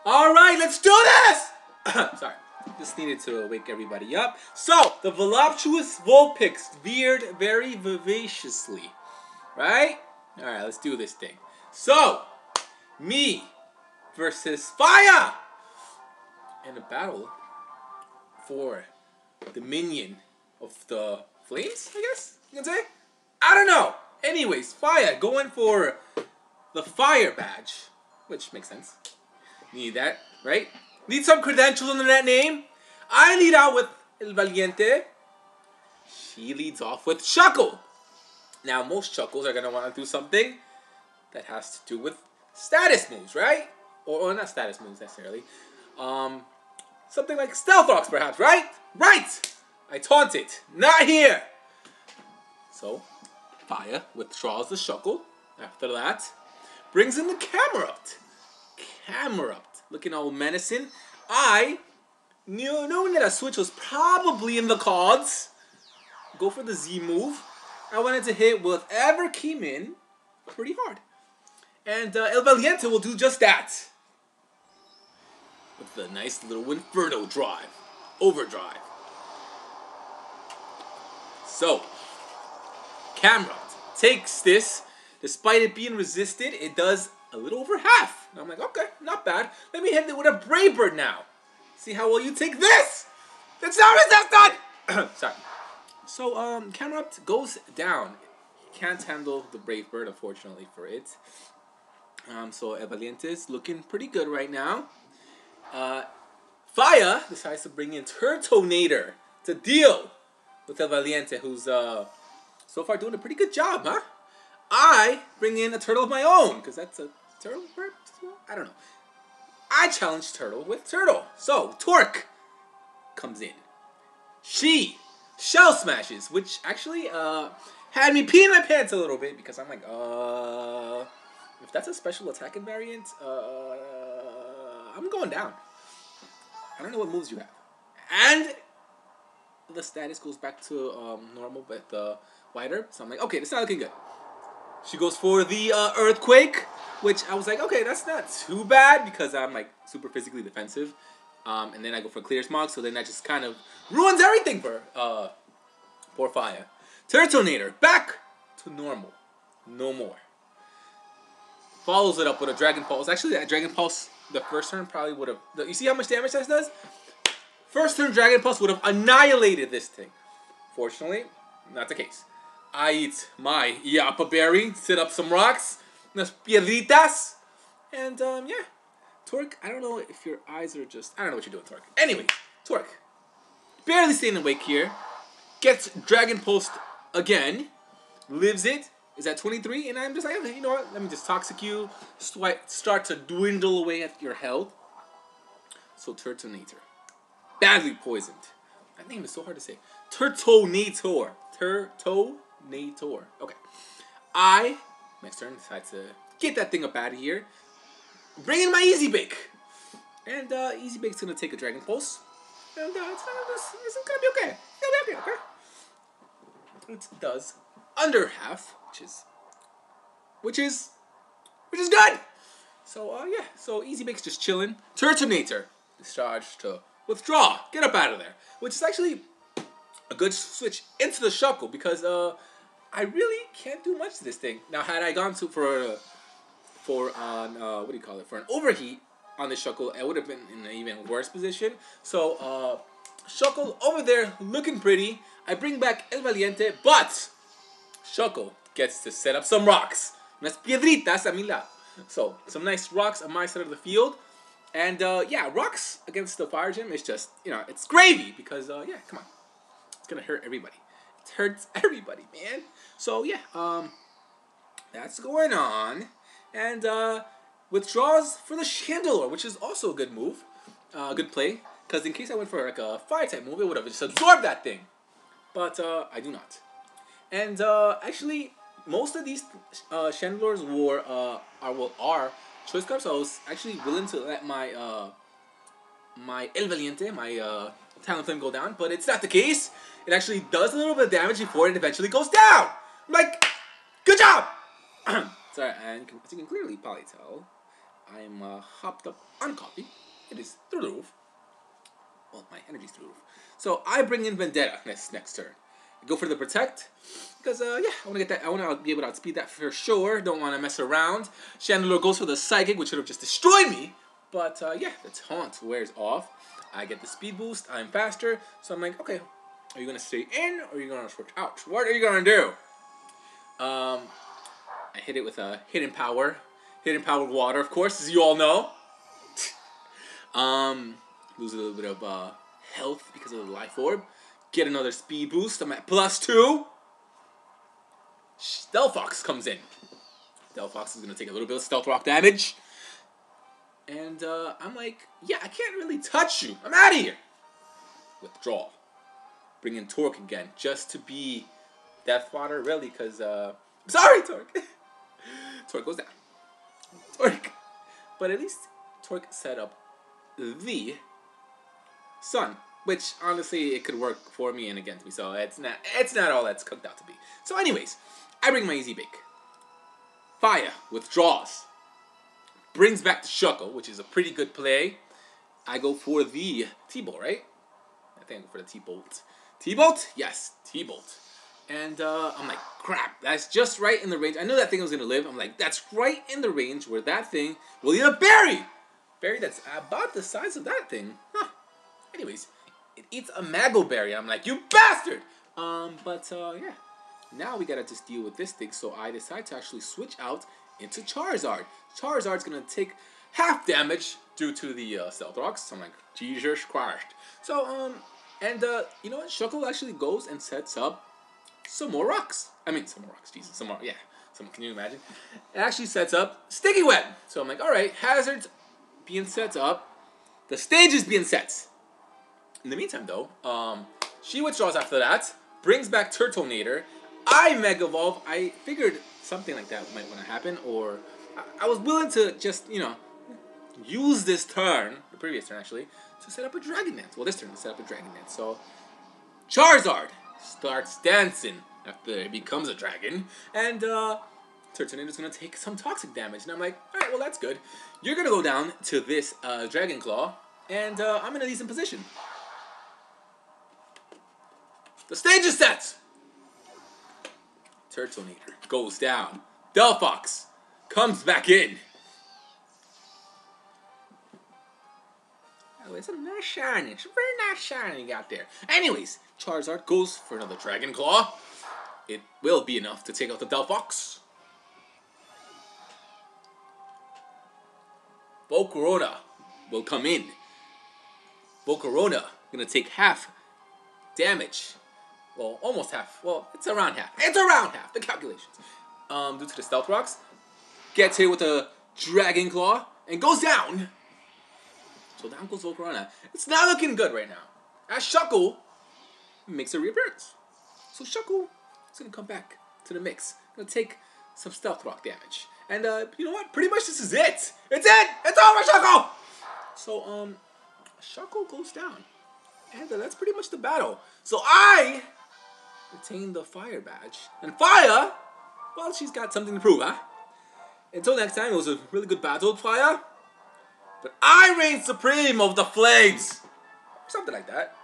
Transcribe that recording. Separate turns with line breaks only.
All right, let's do this! Sorry, just needed to wake everybody up. So, the voluptuous Vulpix veered very vivaciously, right? All right, let's do this thing. So, me versus Fire in a battle for the minion of the flames, I guess you can say? I don't know. Anyways, Fire going for the fire badge, which makes sense. Need that, right? Need some credentials under that name. I lead out with El Valiente. She leads off with Shuckle. Now, most Shuckles are going to want to do something that has to do with status moves, right? Or not status moves necessarily. Something like Stealth Rocks, perhaps, right? Right! I taunt it. Not here! So, Fire withdraws the Shuckle. After that, brings in the Camerupt. Camerupt, looking all menacing. I, knowing that a switch was probably in the cards, go for the Z move. I wanted to hit whatever came in pretty hard. And El Valiente will do just that. With the nice little Inferno drive. Overdrive. So, Camerupt takes this. Despite it being resisted, it does a little over half. And I'm like, okay, not bad. Let me hit it with a Brave Bird now. See how well you take this. That's not resisted. Sorry. So, Camerupt goes down. He can't handle the Brave Bird, unfortunately for it. So, El Valiente is looking pretty good right now. Fire decides to bring in Turtonator to deal with El Valiente, who's so far doing a pretty good job, huh? I bring in a turtle of my own, because that's a turtle bird? I don't know. I challenge Turtle with Turtle. So, Torque comes in. She Shell Smashes, which actually had me peeing my pants a little bit, because I'm like, if that's a special attack invariant, I'm going down. I don't know what moves you have. And the status goes back to normal with the White Herb, so I'm like, okay, this is not looking good. She goes for the Earthquake, which I was like, okay, that's not too bad because I'm like super physically defensive. And then I go for Clear Smog, so then that just kind of ruins everything for poor Fire. Turtonator, back to normal. No more. Follows it up with a Dragon Pulse. Actually, that Dragon Pulse, the first turn probably would have... You see how much damage that does? First turn Dragon Pulse would have annihilated this thing. Fortunately, not the case. I eat my Yappa Berry, sit up some rocks, unas piedritas, and yeah. Torque, I don't know if your eyes are just... I don't know what you're doing, Torque. Anyway, Torque, barely staying awake here, gets Dragon Pulsed again, lives it, is at 23, and I'm just like, okay, you know what, let me just Toxic you, start to dwindle away at your health. So Turtonator, badly poisoned. That name is so hard to say. Turtonator. Turtonator. Okay. I, next turn, decide to get that thing up out of here. Bring in my Easy Bake. And Easy Bake's going to take a Dragon Pulse. And it's going to be okay. It's going to be okay. It does under half, which is good. So, yeah. So, Easy Bake's just chilling. Turtonator. Discharge to withdraw. Get up out of there. Which is actually a good switch into the Shuckle because I really can't do much to this thing. Now, had I gone to for an overheat on the Shuckle, I would have been in an even worse position. So, Shuckle over there looking pretty. I bring back El Valiente, but Shuckle gets to set up some rocks. Unas piedritas a mi lado. So, some nice rocks on my side of the field. And, yeah, rocks against the Fire Gym is just, it's gravy because, yeah, come on. It's gonna hurt everybody. It hurts everybody, man. So, yeah, that's going on. And, withdraws for the Chandelure, which is also a good move. Good play. Because in case I went for, like, a Fire-type move, it would have just absorbed that thing. But, I do not. And, actually, most of these Chandelures are choice cards, so I was actually willing to let my my El Valiente, my Talonflame go down, but it's not the case. It actually does a little bit of damage before it eventually goes down. I'm like, good job! Sorry, and as you can clearly probably tell, I'm hopped up on coffee. It is through the roof. Well, my energy's through the roof. So I bring in Vendetta next turn. I go for the Protect. Because, yeah, I want to get that. I want to be able to outspeed that for sure. Don't want to mess around. Chandelure goes for the Psychic, which would have just destroyed me. But, yeah, the Taunt wears off. I get the speed boost. I'm faster. So I'm like, okay, are you going to stay in or are you going to switch out? What are you going to do? I hit it with a Hidden Power. Hidden Power Water, of course, as you all know. Lose a little bit of health because of the Life Orb. Get another speed boost. I'm at +2. Delphox comes in. Delphox is going to take a little bit of Stealth Rock damage. And I'm like, yeah, I can't really touch you. I'm out of here. Withdraw. Bring in Torque again, just to be Death Water, really, because, I'm sorry, Torque. Torque goes down. Torque. But at least Torque set up the Sun, which, honestly, it could work for me and against me, so it's not all that's cooked out to be. So, anyways, I bring my Easy Bake. Fire withdraws. Brings back the Shuckle, which is a pretty good play. I go for the T-Bolt, right? I think I go for the T-Bolt. T-Bolt? Yes, T-Bolt. And I'm like, crap, that's just right in the range. I knew that thing was going to live. I'm like, that's right in the range where that thing will eat a berry. Berry that's about the size of that thing. Huh. Anyways, it eats a Mago Berry. I'm like, you bastard! Yeah. Now we gotta just deal with this thing, so I decide to actually switch out into Charizard. Charizard's gonna take half damage due to the Stealth Rocks. So I'm like, Jesus Christ. So, you know what? Shuckle actually goes and sets up some more rocks. I mean, some more rocks, Jesus. Some more, yeah. Can you imagine? It actually sets up Sticky Web. So I'm like, alright, Hazard's being set up. The stage is being set. In the meantime, though, she withdraws after that, brings back Turtonator. I Mega Evolve. I figured something like that might want to happen, or I was willing to just, you know, use this turn, the previous turn actually, to set up a Dragon Dance. Well, this turn to set up a Dragon Dance. So, Charizard starts dancing after it becomes a dragon, and Turtonator's going to take some toxic damage. And I'm like, alright, well, that's good. You're going to go down to this Dragon Claw, and I'm in a decent position. The stage is set! Turtonator goes down. Delphox comes back in. Oh, it's a nice shiny. It's a very nice shiny you got there. Anyways, Charizard goes for another Dragon Claw. It will be enough to take out the Delphox. Volcarona will come in. Volcarona gonna take half damage. Well, almost half. Well, it's around half. It's around half. The calculations. Due to the Stealth Rocks, gets hit with a Dragon Claw and goes down. So down goes Volcarona. It's not looking good right now. As Shuckle makes a reappearance. So Shuckle is gonna come back to the mix. Gonna take some Stealth Rock damage. And you know what? Pretty much this is it. It's it. It's over, Shuckle. So Shuckle goes down. And that's pretty much the battle. So I retain the Fire badge. And Fire, well, she's got something to prove, huh? Until next time, it was a really good battle with Fire. But I reign supreme of the flames. Something like that.